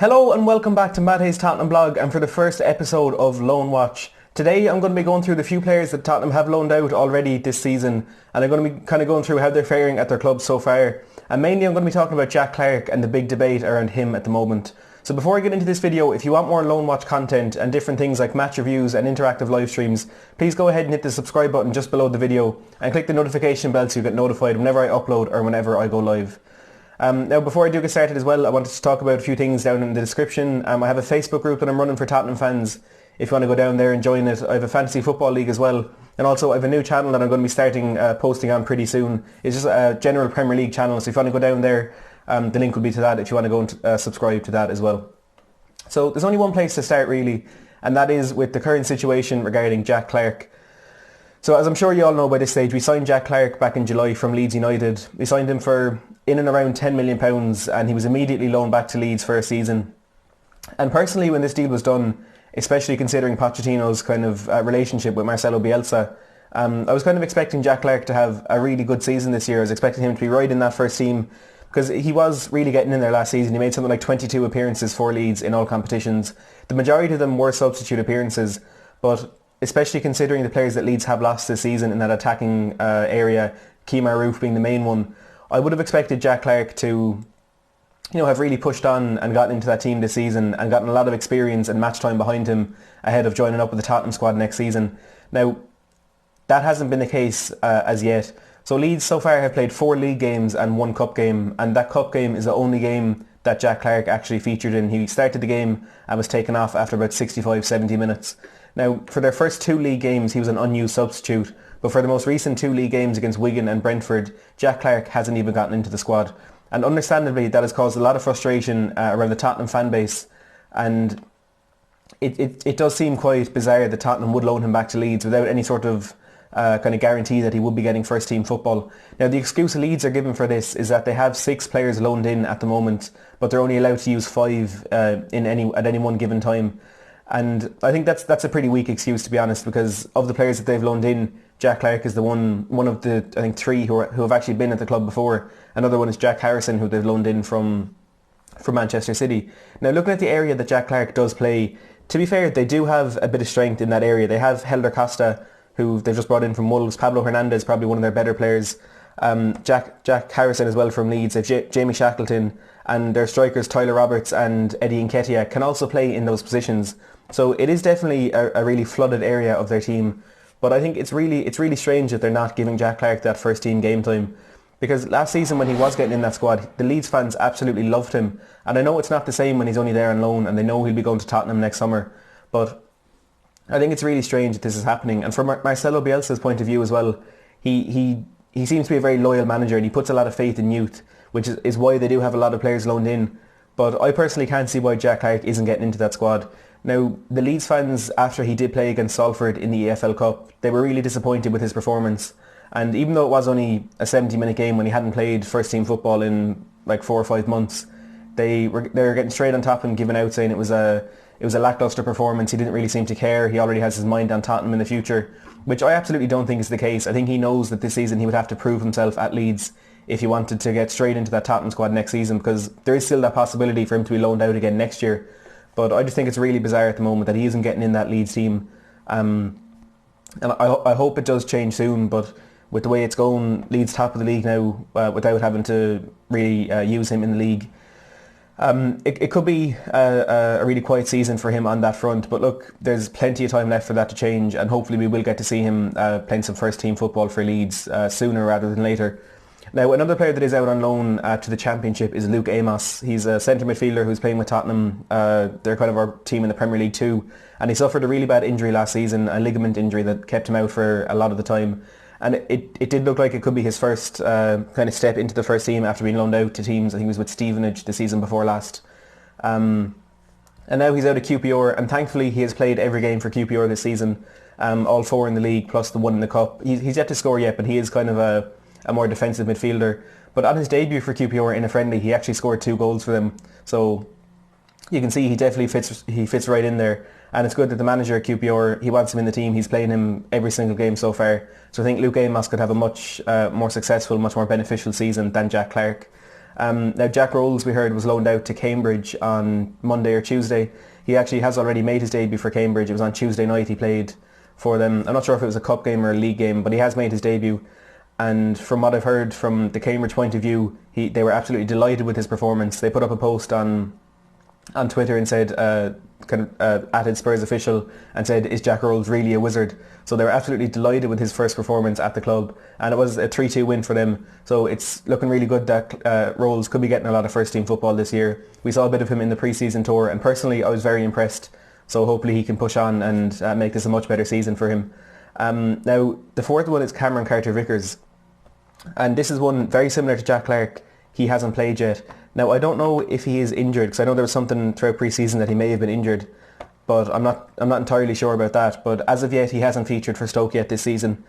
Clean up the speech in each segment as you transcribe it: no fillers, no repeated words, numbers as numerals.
Hello and welcome back to Matt Hayes' Tottenham blog, and for the first episode of Loan Watch. Today I'm going to be going through the few players that Tottenham have loaned out already this season, and I'm going to be kind of going through how they're faring at their club so far. And mainly I'm going to be talking about Jack Clarke and the big debate around him at the moment. So before I get into this video, if you want more Loan Watch content and different things like match reviews and interactive live streams, please go ahead and hit the subscribe button just below the video and click the notification bell so you get notified whenever I upload or whenever I go live. Now, before I do get started as well, I wanted to talk about a few things down in the description. I have a Facebook group that I'm running for Tottenham fans. If you want to go down there and join it, I have a fantasy football league as well. And also I have a new channel that I'm going to be starting posting on pretty soon. It's just a general Premier League channel. So if you want to go down there, the link will be to that if you want to go and subscribe to that as well. So there's only one place to start really, and that is with the current situation regarding Jack Clarke. So as I'm sure you all know by this stage, we signed Jack Clarke back in July from Leeds United. We signed him for in and around £10 million, and he was immediately loaned back to Leeds for a season. And personally, when this deal was done, especially considering Pochettino's kind of relationship with Marcelo Bielsa, I was kind of expecting Jack Clarke to have a really good season this year. I was expecting him to be right in that first team, because he was really getting in there last season. He made something like 22 appearances for Leeds in all competitions. The majority of them were substitute appearances, but especially considering the players that Leeds have lost this season in that attacking area, Kemar Roofe being the main one, I would have expected Jack Clarke to, have really pushed on and gotten into that team this season and gotten a lot of experience and match time behind him ahead of joining up with the Tottenham squad next season. Now, that hasn't been the case as yet. So Leeds so far have played 4 league games and 1 cup game, and that cup game is the only game that Jack Clarke actually featured in. He started the game and was taken off after about 65-70 minutes. Now, for their first 2 league games, he was an unused substitute, but for the most recent 2 league games against Wigan and Brentford, Jack Clarke hasn't even gotten into the squad. And understandably, that has caused a lot of frustration around the Tottenham fan base, and it does seem quite bizarre that Tottenham would loan him back to Leeds without any sort of kind of guarantee that he would be getting first team football. Now, the excuse Leeds are given for this is that they have 6 players loaned in at the moment, but they're only allowed to use 5 at any one given time. And I think that's a pretty weak excuse, to be honest, because of the players that they've loaned in, Jack Clarke is the one of the, I think, 3 who have actually been at the club before. Another one is Jack Harrison, who they've loaned in from Manchester City. Now, looking at the area that Jack Clarke does play, to be fair, they do have a bit of strength in that area. They have Helder Costa, who they've just brought in from Wolves. Pablo Hernandez, probably one of their better players. Jack Harrison as well from Leeds. They've Jamie Shackleton, and their strikers Tyler Roberts and Eddie Nketiah can also play in those positions. So it is definitely a really flooded area of their team. But I think it's really strange that they're not giving Jack Clarke that first team game time. Because last season when he was getting in that squad, the Leeds fans absolutely loved him. And I know it's not the same when he's only there on loan and they know he'll be going to Tottenham next summer. But I think it's really strange that this is happening. And from Marcelo Bielsa's point of view as well, he seems to be a very loyal manager, and he puts a lot of faith in youth, which is why they do have a lot of players loaned in. But I personally can't see why Jack Clarke isn't getting into that squad. Now, the Leeds fans, after he did play against Salford in the EFL Cup, they were really disappointed with his performance. And even though it was only a 70-minute game when he hadn't played first-team football in like 4 or 5 months, they were getting straight on top and giving out, saying it was a lacklustre performance. He didn't really seem to care. He already has his mind on Tottenham in the future, which I absolutely don't think is the case. I think he knows that this season he would have to prove himself at Leeds if he wanted to get straight into that Tottenham squad next season, because there is still that possibility for him to be loaned out again next year. But I just think it's really bizarre at the moment that he isn't getting in that Leeds team. And I hope it does change soon, but with the way it's going, Leeds top of the league now, without having to really use him in the league, it could be a really quiet season for him on that front. But look, there's plenty of time left for that to change, and hopefully we will get to see him playing some first team football for Leeds sooner rather than later. Now, another player that is out on loan to the Championship is Luke Amos. He's a centre midfielder who's playing with Tottenham. They're kind of our team in the Premier League too. And he suffered a really bad injury last season, a ligament injury that kept him out for a lot of the time. And it did look like it could be his first kind of step into the first team after being loaned out to teams. I think he was with Stevenage the season before last. And now he's out of QPR, and thankfully he has played every game for QPR this season, all 4 in the league plus the 1 in the cup. He's yet to score yet, but he is kind of a more defensive midfielder. But on his debut for QPR in a friendly, he actually scored 2 goals for them. So you can see he definitely fits right in there. And it's good that the manager at QPR, he wants him in the team. He's playing him every single game so far. So I think Luke Amos could have a much more successful, much more beneficial season than Jack Clarke. Now Jack Rolls, we heard, was loaned out to Cambridge on Monday or Tuesday. He actually has already made his debut for Cambridge. It was on Tuesday night he played for them. I'm not sure if it was a cup game or a league game, but he has made his debut. And from what I've heard from the Cambridge point of view, they were absolutely delighted with his performance. They put up a post on Twitter and said, added Spurs official and said, "Is Jack Rolls really a wizard?" So they were absolutely delighted with his first performance at the club, and it was a 3-2 win for them. So it's looking really good that Rolls could be getting a lot of first team football this year. We saw a bit of him in the pre-season tour, and personally I was very impressed. So hopefully he can push on and make this a much better season for him. Now the fourth one is Cameron Carter-Vickers, and this is one very similar to Jack Clarke. He hasn't played yet. Now I don't know if he is injured, because I know there was something throughout pre-season that he may have been injured, but I'm not entirely sure about that. But as of yet, he hasn't featured for Stoke yet this season.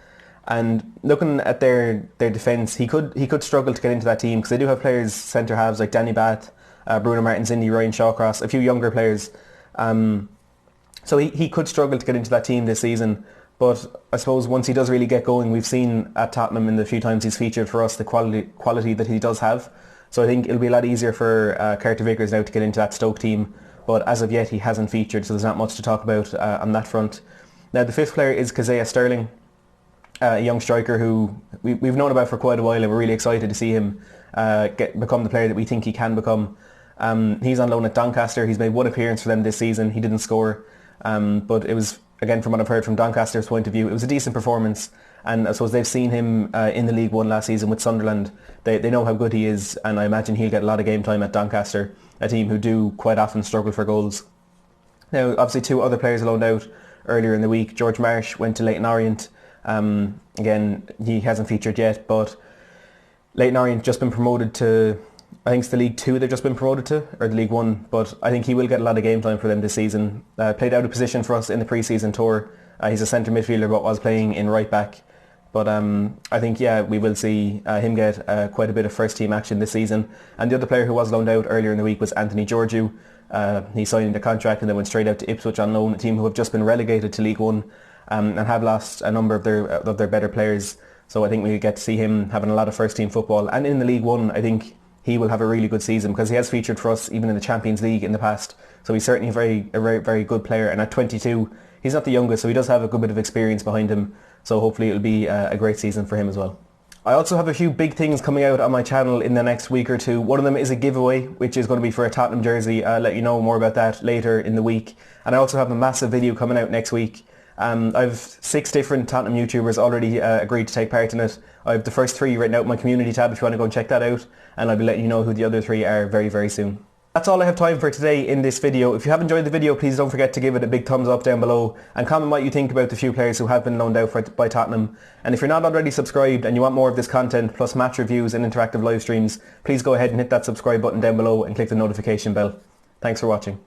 And looking at their defence, he could struggle to get into that team, because they do have players, centre halves like Danny Bath, Bruno Martins Indy, Ryan Shawcross, a few younger players. So he could struggle to get into that team this season. But I suppose once he does really get going, we've seen at Tottenham in the few times he's featured for us the quality that he does have. So I think it'll be a lot easier for Carter-Vickers now to get into that Stoke team. But as of yet, he hasn't featured, so there's not much to talk about on that front. Now the fifth player is Kazea Sterling, a young striker who we've known about for quite a while, and we're really excited to see him become the player that we think he can become. He's on loan at Doncaster. He's made one appearance for them this season. He didn't score, but it was, again, from what I've heard from Doncaster's point of view, it was a decent performance. And I suppose they've seen him in the League One last season with Sunderland. They know how good he is, and I imagine he'll get a lot of game time at Doncaster, a team who do quite often struggle for goals. Now, obviously, two other players loaned out earlier in the week. George Marsh went to Leyton Orient. Again, he hasn't featured yet, but Leyton Orient just been promoted to, I think it's the League 2 they've just been promoted to, or the League 1, but I think he will get a lot of game time for them this season. Played out of position for us in the pre-season tour. He's a centre midfielder but was playing in right back. But I think, we will see him get quite a bit of first team action this season. And the other player who was loaned out earlier in the week was Anthony Georgiou. He signed a contract and then went straight out to Ipswich on loan, a team who have just been relegated to League 1 and have lost a number of their better players. So I think we get to see him having a lot of first team football. And in the League 1, I think he will have a really good season, because he has featured for us even in the Champions League in the past. So he's certainly a very, very good player. And at 22, he's not the youngest, so he does have a good bit of experience behind him. So hopefully it'll be a great season for him as well. I also have a few big things coming out on my channel in the next week or two. One of them is a giveaway, which is going to be for a Tottenham jersey. I'll let you know more about that later in the week. And I also have a massive video coming out next week. I've 6 different Tottenham YouTubers already agreed to take part in it. I have the first 3 written out in my community tab if you want to go and check that out. And I'll be letting you know who the other 3 are very, very soon. That's all I have time for today in this video. If you have enjoyed the video, please don't forget to give it a big thumbs up down below and comment what you think about the few players who have been loaned out by Tottenham. And if you're not already subscribed and you want more of this content plus match reviews and interactive live streams, please go ahead and hit that subscribe button down below and click the notification bell. Thanks for watching.